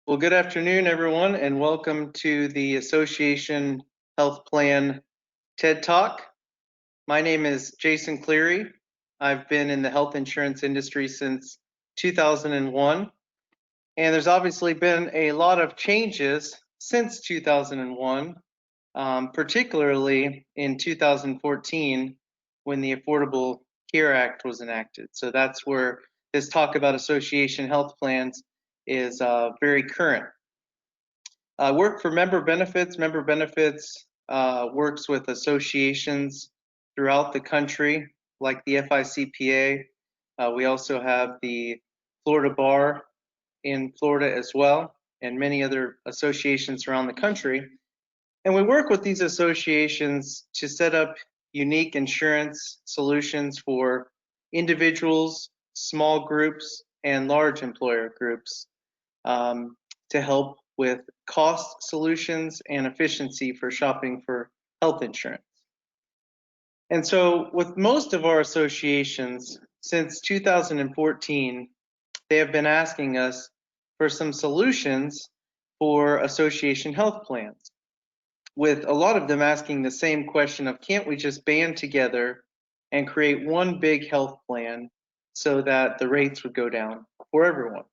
Well, good afternoon, everyone, and welcome to the Association Health Plan TED Talk. My name is Jason Cleary. I've been in the health insurance industry since 2001, and there's obviously been a lot of changes since 2001, particularly in 2014 when the Affordable Care Act was enacted. So that's where this talk about association health plans is very current. I work for Member Benefits. Member Benefits works with associations throughout the country, like the FICPA. We also have the Florida Bar in Florida as well, and many other associations around the country. And we work with these associations to set up unique insurance solutions for individuals, small groups, and large employer groups to help with cost solutions and efficiency for shopping for health insurance. And so with most of our associations since 2014, they have been asking us for some solutions for association health plans, with a lot of them asking the same question of, can't we just band together and create one big health plan so that the rates would go down for everyone?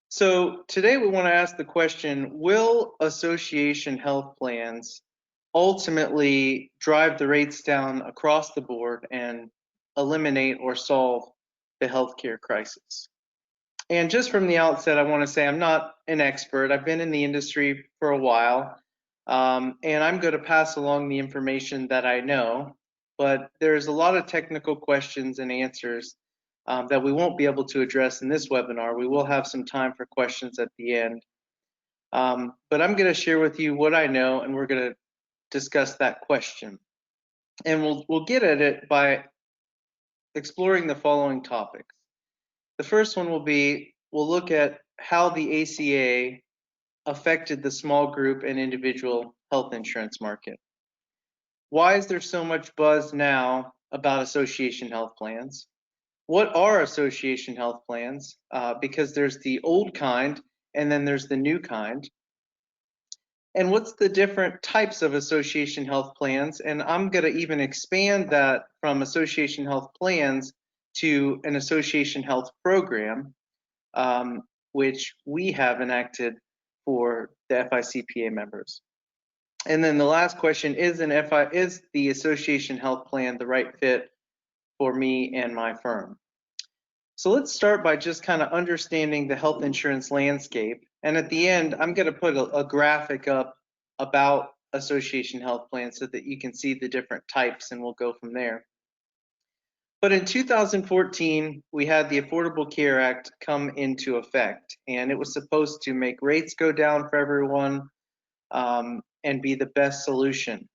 So today we want to ask the question, will association health plans ultimately drive the rates down across the board and eliminate or solve the healthcare crisis? And just from the outset, I want to say I'm not an expert. I've been in the industry for a while, and I'm going to pass along the information that I know, but there's a lot of technical questions and answers that we won't be able to address in this webinar. We will have some time for questions at the end. But I'm going to share with you what I know, and we're going to discuss that question. And we'll get at it by exploring the following topics. The first one will be, we'll look at how the ACA affected the small group and individual health insurance market. Why is there so much buzz now about association health plans? What are association health plans? Because there's the old kind and then there's the new kind. And what's the different types of association health plans? And I'm going to even expand that from association health plans to an association health program, which we have enacted for the FICPA members. And then the last question, is the association health plan the right fit for me and my firm? So let's start by just kind of understanding the health insurance landscape. And at the end, I'm going to put a graphic up about association health plans so that you can see the different types, and we'll go from there. But in 2014, we had the Affordable Care Act come into effect, and it was supposed to make rates go down for everyone and be the best solution.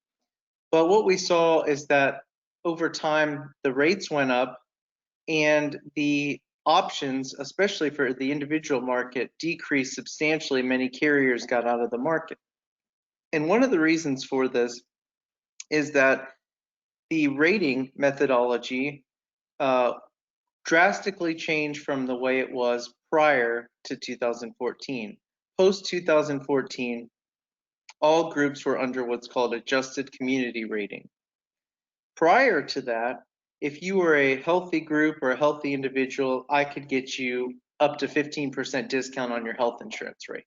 But what we saw is that over time, the rates went up and the options, especially for the individual market, decreased substantially. Many carriers got out of the market. And one of the reasons for this is that the rating methodology drastically changed from the way it was prior to 2014. Post 2014, all groups were under what's called adjusted community rating. Prior to that, if you were a healthy group or a healthy individual, I could get you up to 15% discount on your health insurance rates.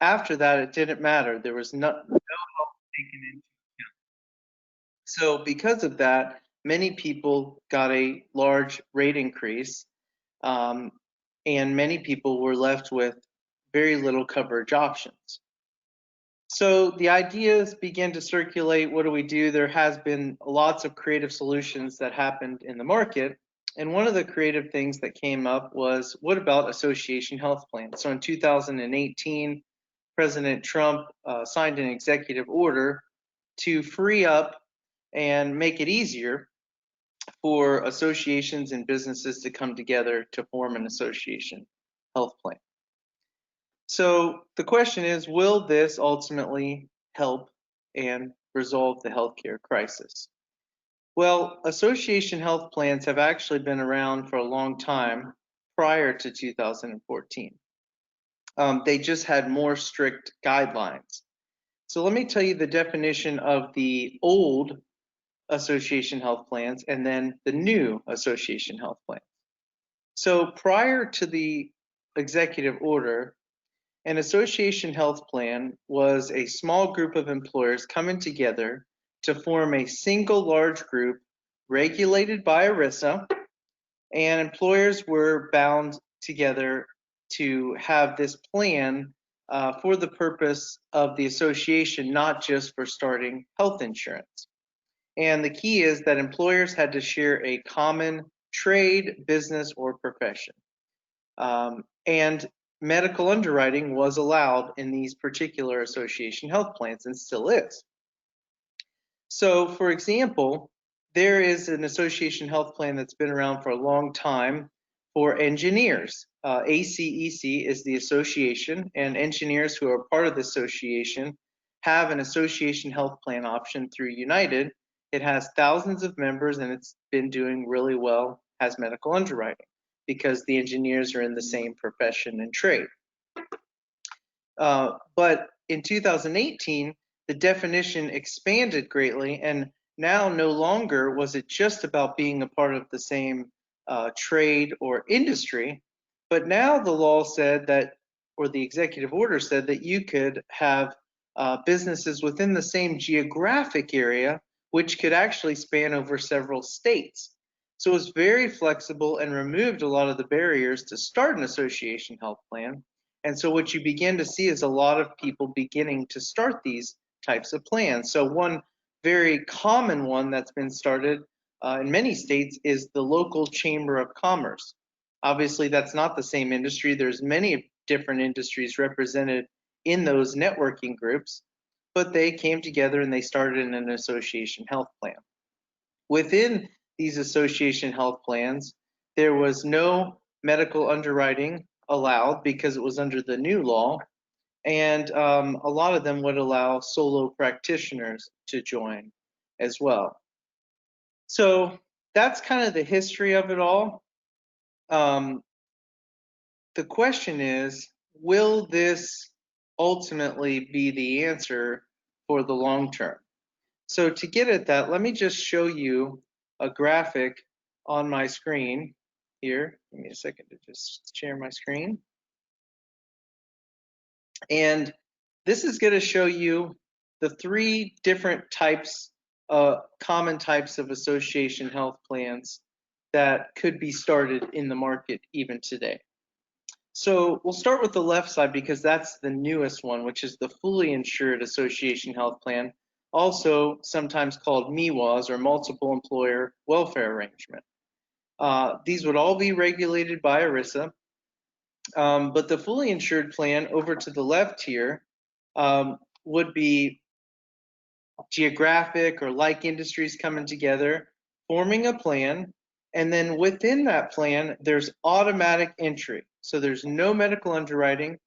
After that, it didn't matter. There was no health taken into account. So because of that, many people got a large rate increase, and many people were left with very little coverage options. So the ideas began to circulate. What do we do? There has been lots of creative solutions that happened in the market. And one of the creative things that came up was, what about association health plans? So in 2018, President Trump signed an executive order to free up and make it easier for associations and businesses to come together to form an association health plan. So the question is, will this ultimately help and resolve the healthcare crisis? Well, association health plans have actually been around for a long time prior to 2014. They just had more strict guidelines. So let me tell you the definition of the old association health plans and then the new association health plan. So prior to the executive order, an association health plan was a small group of employers coming together to form a single large group regulated by ERISA, and employers were bound together to have this plan for the purpose of the association, not just for starting health insurance. And the key is that employers had to share a common trade, business, or profession. And medical underwriting was allowed in these particular association health plans and still is. So, for example, there is an association health plan that's been around for a long time for engineers. ACEC is the association, and engineers who are part of the association have an association health plan option through United. It has thousands of members and it's been doing really well as medical underwriting because the engineers are in the same profession and trade. But in 2018, the definition expanded greatly, and now no longer was it just about being a part of the same trade or industry, but now the law said that, or the executive order said that you could have businesses within the same geographic area, which could actually span over several states. So it was very flexible and removed a lot of the barriers to start an association health plan. And so what you begin to see is a lot of people beginning to start these types of plans. So one very common one that's been started in many states is the local chamber of commerce. Obviously, that's not the same industry. There's many different industries represented in those networking groups, but they came together and they started in an association health plan. Within these association health plans, there was no medical underwriting allowed because it was under the new law, and a lot of them would allow solo practitioners to join as well. So that's kind of the history of it all. The question is, will this ultimately be the answer for the long term? So to get at that, let me just show you a graphic on my screen here. Give me a second to just share my screen. And this is going to show you the three different types, common types of association health plans that could be started in the market even today. So we'll start with the left side because that's the newest one, which is the fully insured association health plan, also sometimes called MIWAs or multiple employer welfare arrangement. These would all be regulated by ERISA, but the fully insured plan over to the left here would be geographic or like industries coming together, forming a plan, and then within that plan, there's automatic entry. So there's no medical underwriting,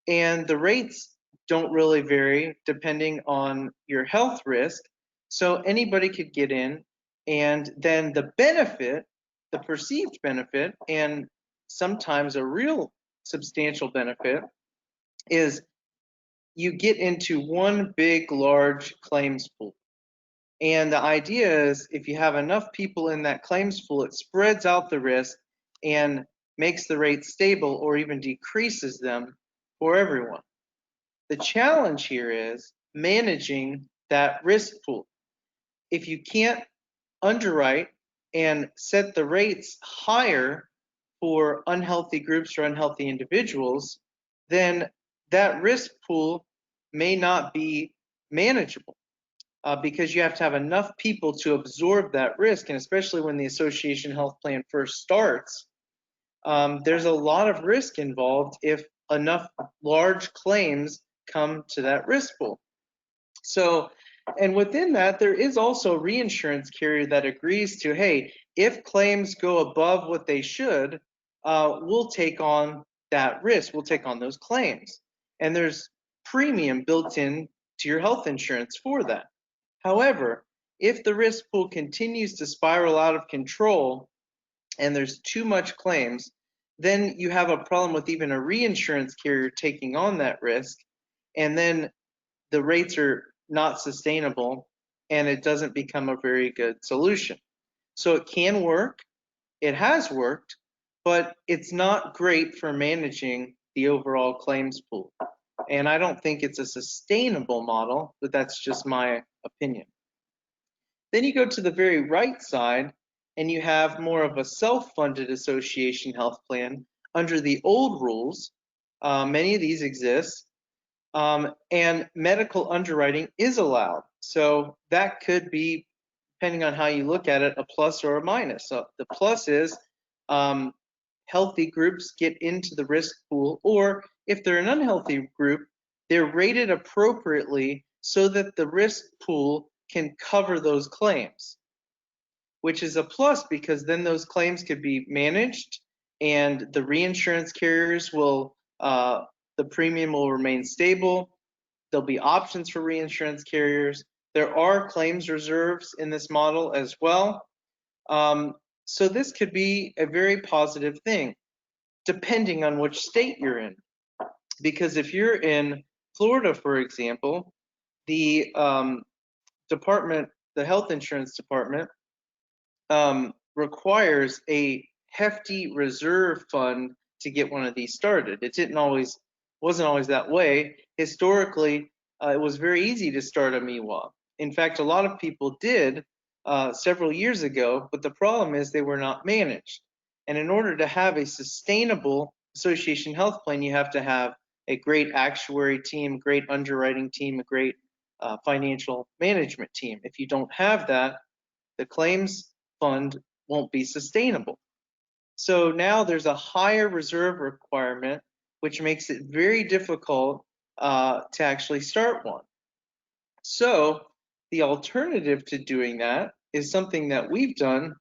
and the rates don't really vary depending on your health risk. So anybody could get in, and then the benefit, the perceived benefit, and sometimes a real substantial benefit is you get into one big, large claims pool. And the idea is if you have enough people in that claims pool, it spreads out the risk and makes the rate stable or even decreases them for everyone. The challenge here is managing that risk pool. If you can't underwrite and set the rates higher for unhealthy groups or unhealthy individuals, then that risk pool may not be manageable. Because you have to have enough people to absorb that risk. And especially when the association health plan first starts, there's a lot of risk involved if enough large claims come to that risk pool. So, and within that, there is also a reinsurance carrier that agrees to, hey, if claims go above what they should, we'll take on that risk. We'll take on those claims. And there's premium built in to your health insurance for that. However, if the risk pool continues to spiral out of control and there's too much claims, then you have a problem with even a reinsurance carrier taking on that risk, and then the rates are not sustainable, and it doesn't become a very good solution. So it can work, it has worked, but it's not great for managing the overall claims pool. And I don't think it's a sustainable model, but that's just my opinion. Then you go to the very right side, and you have more of a self-funded association health plan under the old rules. Many of these exist, and medical underwriting is allowed. So that could be, depending on how you look at it, a plus or a minus. So the plus is healthy groups get into the risk pool, or if they're an unhealthy group, they're rated appropriately so that the risk pool can cover those claims, which is a plus because then those claims could be managed and the reinsurance carriers will, the premium will remain stable. There'll be options for reinsurance carriers. There are claims reserves in this model as well. So this could be a very positive thing, depending on which state you're in. Because if you're in Florida, for example, the department, the health insurance department, requires a hefty reserve fund to get one of these started. It wasn't always that way. Historically, it was very easy to start a MIWA. In fact, a lot of people did several years ago, but the problem is they were not managed. And in order to have a sustainable association health plan, you have to have a great actuary team, great underwriting team, a great financial management team. If you don't have that, the claims fund won't be sustainable. So now there's a higher reserve requirement, which makes it very difficult to actually start one. So the alternative to doing that is something that we've done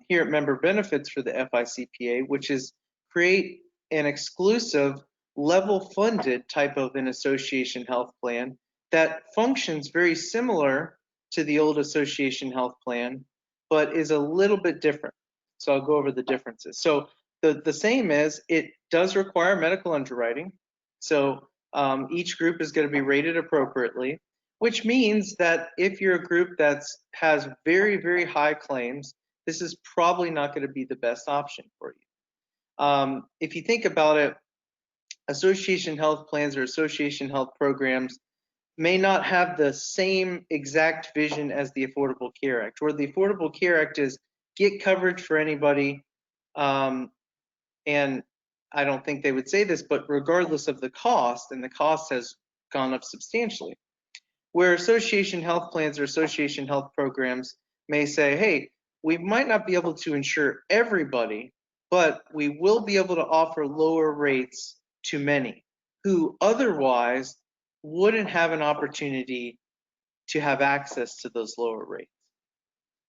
here at Member Benefits for the FICPA, which is create an exclusive level funded type of an association health plan that functions very similar to the old association health plan, but is a little bit different. So I'll go over the differences. So the same is it does require medical underwriting. So each group is going to be rated appropriately, which means that if you're a group that has very, very high claims, this is probably not going to be the best option for you. If you think about it, association health plans or association health programs may not have the same exact vision as the Affordable Care Act, where the Affordable Care Act is get coverage for anybody, and I don't think they would say this, but regardless of the cost, and the cost has gone up substantially. Where association health plans or association health programs may say, hey, we might not be able to insure everybody, but we will be able to offer lower rates to many who otherwise wouldn't have an opportunity to have access to those lower rates.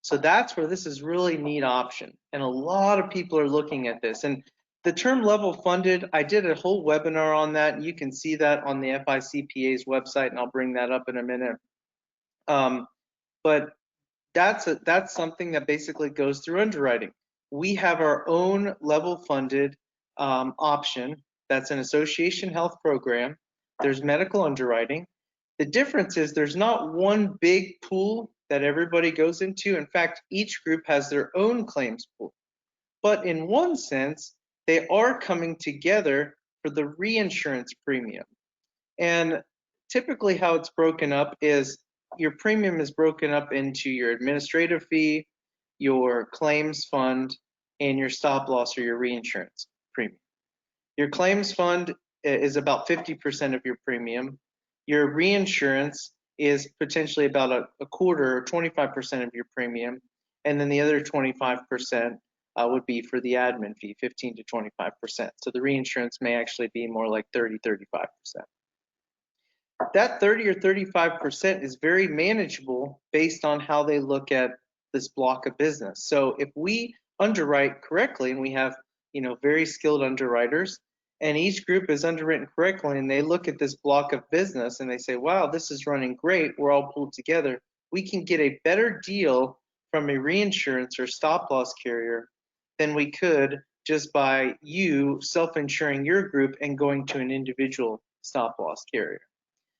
So that's where this is really neat option. And a lot of people are looking at this. And the term level funded, I did a whole webinar on that. And you can see that on the FICPA's website, and I'll bring that up in a minute. But that's something that basically goes through underwriting. We have our own level funded option. That's an association health program. There's medical underwriting. The difference is there's not one big pool that everybody goes into. In fact, each group has their own claims pool. But in one sense, they are coming together for the reinsurance premium. And typically how it's broken up is your premium is broken up into your administrative fee, your claims fund, and your stop loss or your reinsurance premium. Your claims fund is about 50% of your premium. Your reinsurance is potentially about a quarter or 25% of your premium. And then the other 25% would be for the admin fee, 15 to 25%. So the reinsurance may actually be more like 30, 35%. That 30 or 35% is very manageable based on how they look at this block of business. So if we underwrite correctly, and we have, very skilled underwriters, and each group is underwritten correctly, and they look at this block of business and they say, wow, this is running great, we're all pulled together, we can get a better deal from a reinsurance or stop loss carrier than we could just by you self-insuring your group and going to an individual stop-loss carrier.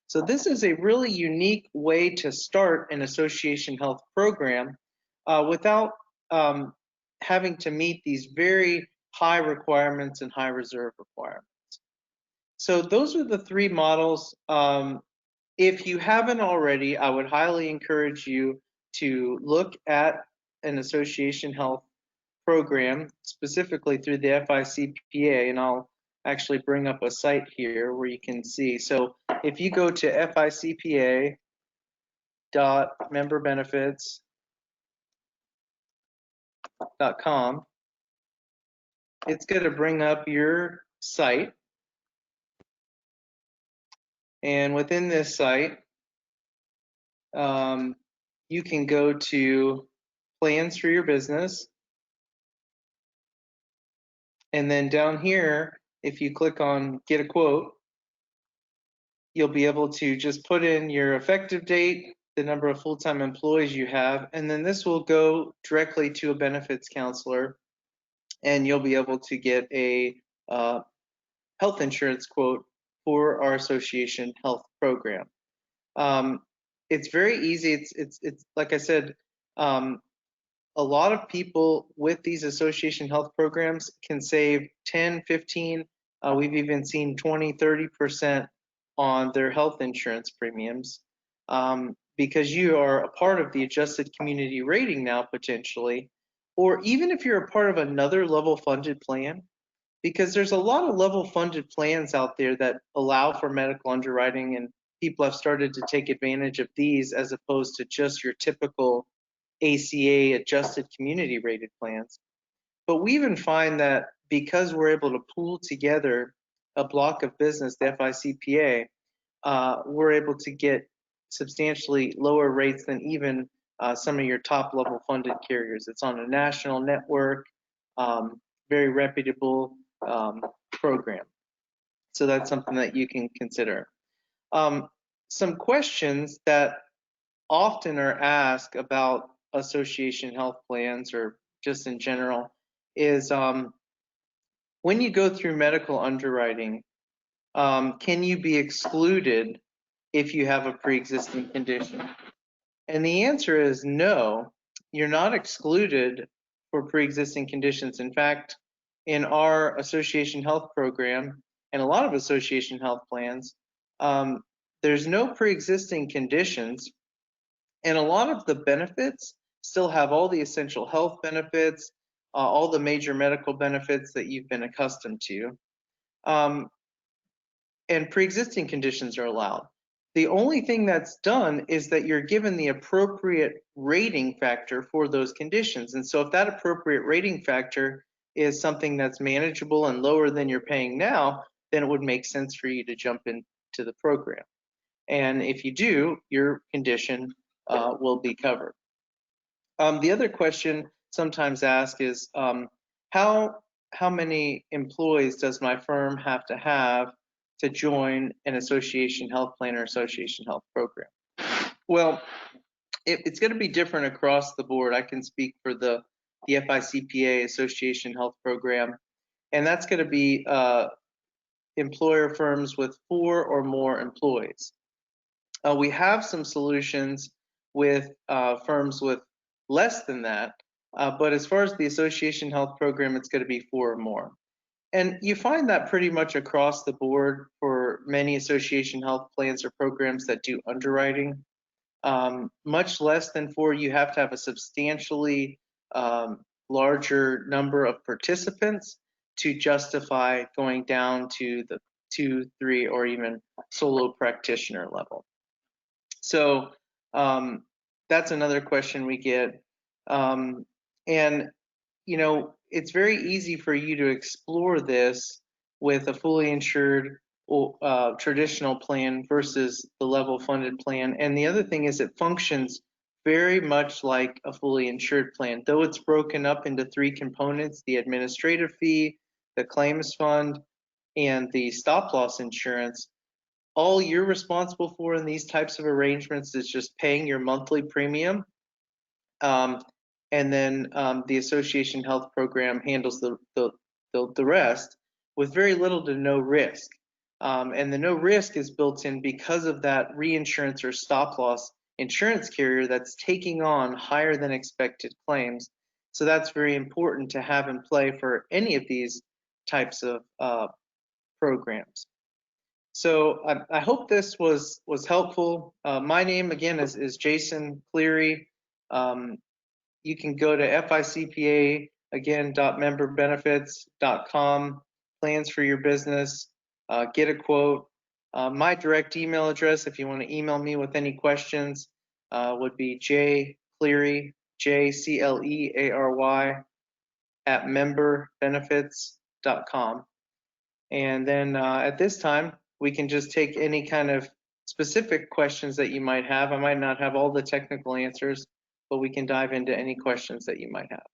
So this is a really unique way to start an association health program without having to meet these very high requirements and high reserve requirements. So those are the three models. If you haven't already, I would highly encourage you to look at an association health program, specifically through the FICPA, and I'll actually bring up a site here where you can see. So if you go to ficpa.memberbenefits.com, it's going to bring up your site. And within this site, you can go to plans for your business. And then down here, if you click on get a quote, you'll be able to just put in your effective date, the number of full-time employees you have, and then this will go directly to a benefits counselor, and you'll be able to get a health insurance quote for our association health program. It's very easy. It's like I said, a lot of people with these association health programs can save 10, 15, we've even seen 20, 30% on their health insurance premiums because you are a part of the adjusted community rating now potentially, or even if you're a part of another level funded plan, because there's a lot of level funded plans out there that allow for medical underwriting, and people have started to take advantage of these as opposed to just your typical ACA adjusted community rated plans. But we even find that because we're able to pool together a block of business, the FICPA, we're able to get substantially lower rates than even some of your top level funded carriers. It's on a national network, very reputable program. So that's something that you can consider. Some questions that often are asked about association health plans or just in general is when you go through medical underwriting, can you be excluded if you have a pre-existing condition? And the answer is no, you're not excluded for pre-existing conditions. In fact, in our association health program and a lot of association health plans, there's no pre-existing conditions, and a lot of the benefits still have all the essential health benefits, all the major medical benefits that you've been accustomed to. And pre-existing conditions are allowed. The only thing that's done is that you're given the appropriate rating factor for those conditions. And so if that appropriate rating factor is something that's manageable and lower than you're paying now, then it would make sense for you to jump into the program. And if you do, your condition will be covered. The other question sometimes asked is how many employees does my firm have to join an association health plan or association health program? Well, it's going to be different across the board. I can speak for the FICPA association health program, and that's going to be employer firms with 4 or more employees. We have some solutions with firms with less than that, but as far as the association health program, it's going to be 4 or more. And you find that pretty much across the board for many association health plans or programs that do underwriting. Much less than 4, you have to have a substantially larger number of participants to justify going down to the 2, 3, or even solo practitioner level. So that's another question we get. And, you know, it's very easy for you to explore this with a fully insured traditional plan versus the level funded plan. And the other thing is it functions very much like a fully insured plan, though it's broken up into 3 components: the administrative fee, the claims fund, and the stop loss insurance. All you're responsible for in these types of arrangements is just paying your monthly premium. And then the association health program handles the the rest with very little to no risk. And the no risk is built in because of that reinsurance or stop loss insurance carrier that's taking on higher than expected claims. So that's very important to have in play for any of these types of programs. So I hope this was helpful. My name again is Jason Cleary. You can go to FICPA again .memberbenefits.com, plans for your business, get a quote. My direct email address, if you want to email me with any questions, would be jcleary, JCLEARY @memberbenefits.com. And then at this time, we can just take any kind of specific questions that you might have. I might not have all the technical answers, but we can dive into any questions that you might have.